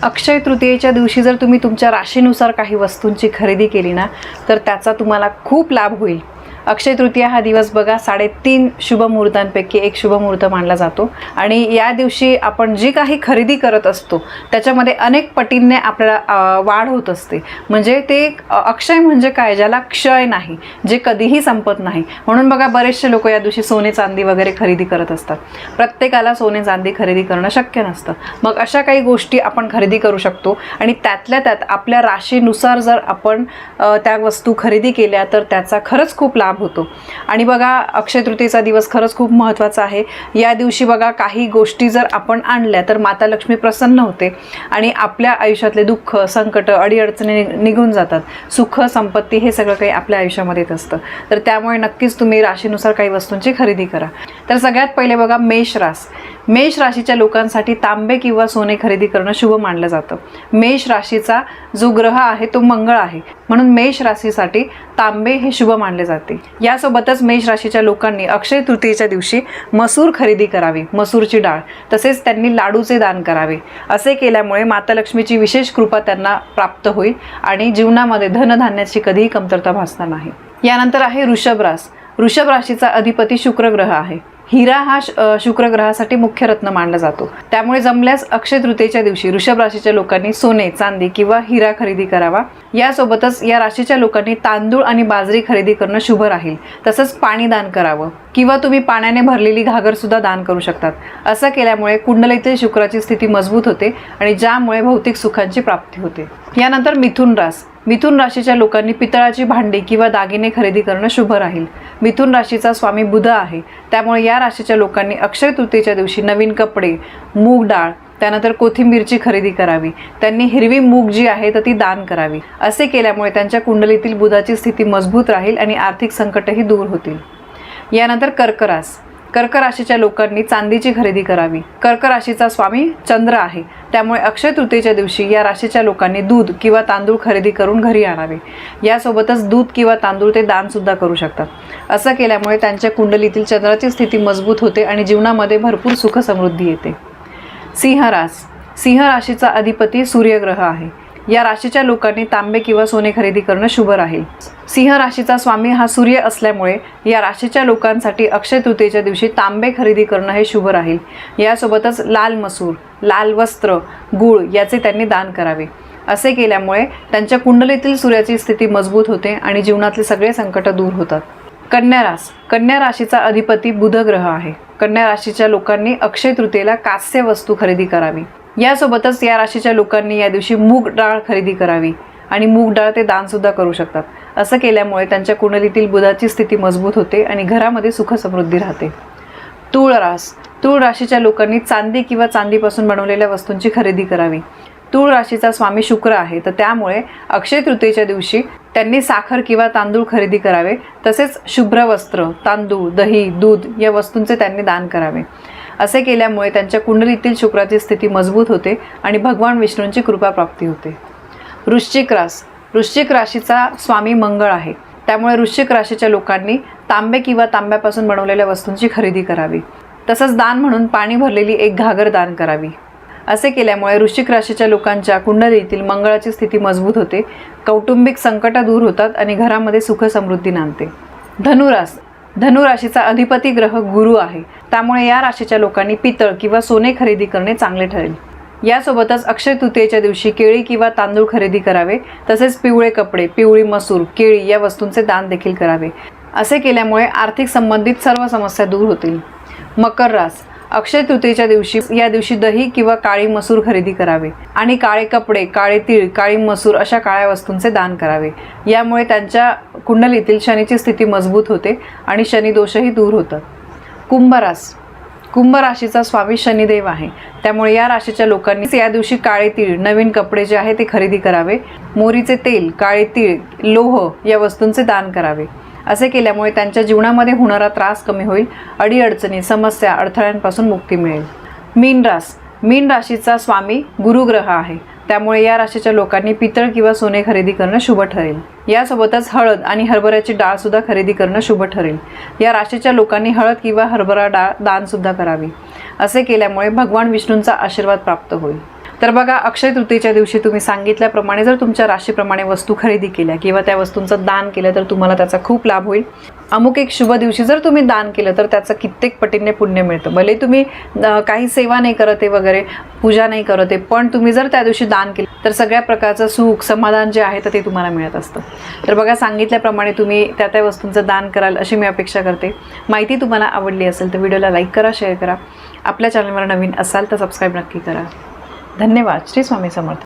अक्षय तृतीयेच्या दिवशी जर तुम्ही तुमच्या राशीनुसार काही वस्तूंची खरेदी केली ना, तर त्याचा तुम्हाला खूप लाभ होईल. अक्षय तृतीया हा दिवस बघा 3.5 शुभ मुहूर्तांपैकी एक शुभ मुहूर्त मानला जातो आणि या दिवशी आपण जी काही खरेदी करत असतो त्याच्यामध्ये अनेक पटींनी आपल्याला वाढ होत असते. म्हणजे ते अक्षय म्हणजे काय, ज्याला क्षय नाही, जे कधीही संपत नाही. म्हणून बघा बरेचसे लोक या दिवशी सोने चांदी वगैरे खरेदी करत असतात. प्रत्येकाला सोने चांदी खरेदी करणं शक्य नसतं. मग अशा काही गोष्टी आपण खरेदी करू शकतो आणि त्यातल्या त्यात आपल्या राशीनुसार जर आपण त्या वस्तू खरेदी केल्या तर त्याचा खरंच खूप लाभ होतो. आणि बघा अक्षय तृतीयेचा दिवस खरंच खूप महत्त्वाचा आहे. या दिवशी बघा काही गोष्टी जर आपण आणल्या तर माता लक्ष्मी प्रसन्न होते आणि आपल्या आयुष्यातले दुःख, संकट, अडीअडचणी निघून जातात. सुख, संपत्ती हे सगळं काही आपल्या आयुष्यामध्ये येत असतं. तर त्यामुळे नक्कीच तुम्ही राशीनुसार काही वस्तूंची खरेदी करा. तर सगळ्यात पहिले बघा मेष राशीच्या लोकांसाठी तांबे किंवा सोने खरेदी करणं शुभ मानलं जातं. मेष राशीचा जो ग्रह आहे तो मंगळ आहे, म्हणून मेष राशीसाठी तांबे हे शुभ मानले जाते. यासोबतच मेष राशीच्या लोकांनी अक्षय तृतीयेच्या दिवशी मसूर खरेदी करावी, मसूरची डाळ. तसेच त्यांनी लाडूचे दान करावे. असे केल्यामुळे माता लक्ष्मीची विशेष कृपा त्यांना प्राप्त होईल आणि जीवनामध्ये धनधान्याची कधीही कमतरता भासणार नाही. यानंतर आहे वृषभ राशीचा अधिपती शुक्र ग्रह आहे. हिरा हा शुक्र ग्रहासाठी मुख्य रत्न मानला जातो. त्यामुळे जमल्यास अक्षय तृतीयेच्या दिवशी वृषभ राशीच्या लोकांनी सोने, चांदी किंवा हिरा खरेदी करावा. यासोबतच या राशीच्या लोकांनी तांदूळ आणि बाजरी खरेदी करणं शुभ राहील. तसंच पाणी दान करावं किंवा तुम्ही पाण्याने भरलेली घागर सुद्धा दान करू शकतात. असं केल्यामुळे कुंडलीतील शुक्राची स्थिती मजबूत होते आणि ज्यामुळे भौतिक सुखांची प्राप्ती होते. यानंतर मिथुन राशीच्या लोकांनी पितळाची भांडी किंवा दागिने खरेदी करणं शुभ राहील. मिथुन राशीचा स्वामी बुध आहे. त्यामुळे या राशीच्या लोकांनी अक्षय तृतीयेच्या दिवशी नवीन कपडे, मूग डाळ, त्यानंतर कोथिंबीरची खरेदी करावी. त्यांनी हिरवी मूग जी आहे तर ती दान करावी. असे केल्यामुळे त्यांच्या कुंडलीतील बुधाची स्थिती मजबूत राहील आणि आर्थिक संकटही दूर होतील. यानंतर कर्क राशीच्या लोकांनी चांदीची खरेदी करावी. कर्क राशीचा स्वामी चंद्र आहे. त्यामुळे अक्षय तृतीयेच्या दिवशी या राशीच्या लोकांनी दूध किंवा तांदूळ खरेदी करून घरी आणावे. यासोबतच दूध किंवा तांदूळ ते दान सुद्धा करू शकतात. असं केल्यामुळे त्यांच्या कुंडलीतील चंद्राची स्थिती मजबूत होते आणि जीवनामध्ये भरपूर सुख समृद्धी येते. सिंह राशीचा अधिपती सूर्यग्रह आहे. या राशीच्या लोकांनी तांबे किंवा सोने खरेदी करणं शुभ राहील. सिंह राशीचा स्वामी हा सूर्य असल्यामुळे या राशीच्या लोकांसाठी अक्षय तृतीयेच्या दिवशी तांबे खरेदी करणं हे शुभ राहील. यासोबतच लाल मसूर, लाल वस्त्र, गूळ याचे त्यांनी दान करावे. असे केल्यामुळे त्यांच्या कुंडलीतील सूर्याची स्थिती मजबूत होते आणि जीवनातले सगळे संकट दूर होतात. कन्या राशीचा अधिपती बुध ग्रह आहे. कन्या राशीच्या लोकांनी अक्षय तृतीयेला कांस्य वस्तू खरेदी करावी. यासोबतच या राशीच्या लोकांनी या दिवशी मूग डाळ खरेदी करावी आणि मूग डाळ ते दान सुद्धा करू शकतात. असं केल्यामुळे त्यांच्या कुंडलीतील बुधाची स्थिती मजबूत होते आणि घरामध्ये सुख समृद्धी राहते. तूळ राशीच्या लोकांनी चांदी किंवा चांदीपासून बनवलेल्या वस्तूंची खरेदी करावी. तूळ राशीचा स्वामी शुक्र आहे, तर त्यामुळे अक्षय तृतीयेच्या दिवशी त्यांनी साखर किंवा तांदूळ खरेदी करावे. तसेच शुभ्र वस्त्र, तांदूळ, दही, दूध या वस्तूंचे त्यांनी दान करावे. असे केल्यामुळे त्यांच्या कुंडलीतील शुक्राची स्थिती मजबूत होते आणि भगवान विष्णूंची कृपा प्राप्ती होते. वृश्चिक राशीचा स्वामी मंगळ आहे. त्यामुळे वृश्चिक राशीच्या लोकांनी तांबे किंवा तांब्यापासून बनवलेल्या वस्तूंची खरेदी करावी. तसंच दान म्हणून पाणी भरलेली एक घागर दान करावी. असे केल्यामुळे वृश्चिक राशीच्या लोकांच्या कुंडलीतील मंगळाची स्थिती मजबूत होते, कौटुंबिक संकट दूर होतात आणि घरामध्ये सुख समृद्धी नांदते. धनु राशीचा अधिपती ग्रह गुरु आहे. त्यामुळे या राशीच्या लोकांनी पितळ किंवा सोने खरेदी करणे चांगले ठरेल. यासोबतच अक्षय तृतीयेच्या दिवशी केळी किंवा तांदूळ खरेदी करावे. तसेच पिवळे कपडे, पिवळी मसूर, केळी या वस्तूंचे दान देखील करावे. असे केल्यामुळे आर्थिक संबंधित सर्व समस्या दूर होतील. अक्षय तृतीयेच्या या दिवशी दही किंवा काळी मसूर खरेदी करावे आणि काळे कपडे, काळे तीळ, काळी मसूर अशा काळ्या वस्तूंचे दान करावे. यामुळे त्यांच्या कुंडलीतील शनीची स्थिती मजबूत होते आणि शनिदोषही दूर होतात. कुंभ राशीचा स्वामी शनिदेव आहे. त्यामुळे या राशीच्या लोकांनी या दिवशी काळे तीळ, नवीन कपडे जे आहे ते खरेदी करावे. मोहरीचे तेल, काळे तीळ, लोह या वस्तूंचे दान करावे. असे केल्यामुळे त्यांच्या जीवनामध्ये होणारा त्रास कमी होईल. अडीअडचणी, समस्या, अडथळ्यांपासून मुक्ती मिळेल. मीन राशीचा स्वामी गुरुग्रह आहे. त्यामुळे या राशीच्या लोकांनी पितळ किंवा सोने खरेदी करणं शुभ ठरेल. यासोबतच हळद आणि हरभऱ्याची डाळ सुद्धा खरेदी करणं शुभ ठरेल. या राशीच्या लोकांनी हळद किंवा हरभरा डाळ दान सुद्धा करावी. असे केल्यामुळे भगवान विष्णूंचा आशीर्वाद प्राप्त होईल. तर बघा, अक्षय तृतीयेच्या दिवशी तुम्ही सांगितल्याप्रमाणे जर तुमच्या राशीप्रमाणे वस्तू खरेदी केल्या किंवा त्या वस्तूंचं दान केलं तर तुम्हाला त्याचा खूप लाभ होईल. अमुक एक शुभ दिवशी जर तुम्ही दान केलं तर त्याचं कित्येक पटीने पुण्य मिळतं. भले तुम्ही काही सेवा नाही करत आहे वगैरे, पूजा नाही करत आहे, पण तुम्ही जर त्या दिवशी दान केलं तर सगळ्या प्रकारचं सुख समाधान जे आहे तर ते तुम्हाला मिळत असतं. तर बघा, सांगितल्याप्रमाणे तुम्ही त्या वस्तूंचं दान कराल अशी मी अपेक्षा करते. माहिती तुम्हाला आवडली असेल तर व्हिडिओला लाईक करा, शेअर करा. आपल्या चॅनलवर नवीन असाल तर सबस्क्राईब नक्की करा. धन्यवाद. श्री स्वामी समर्थ.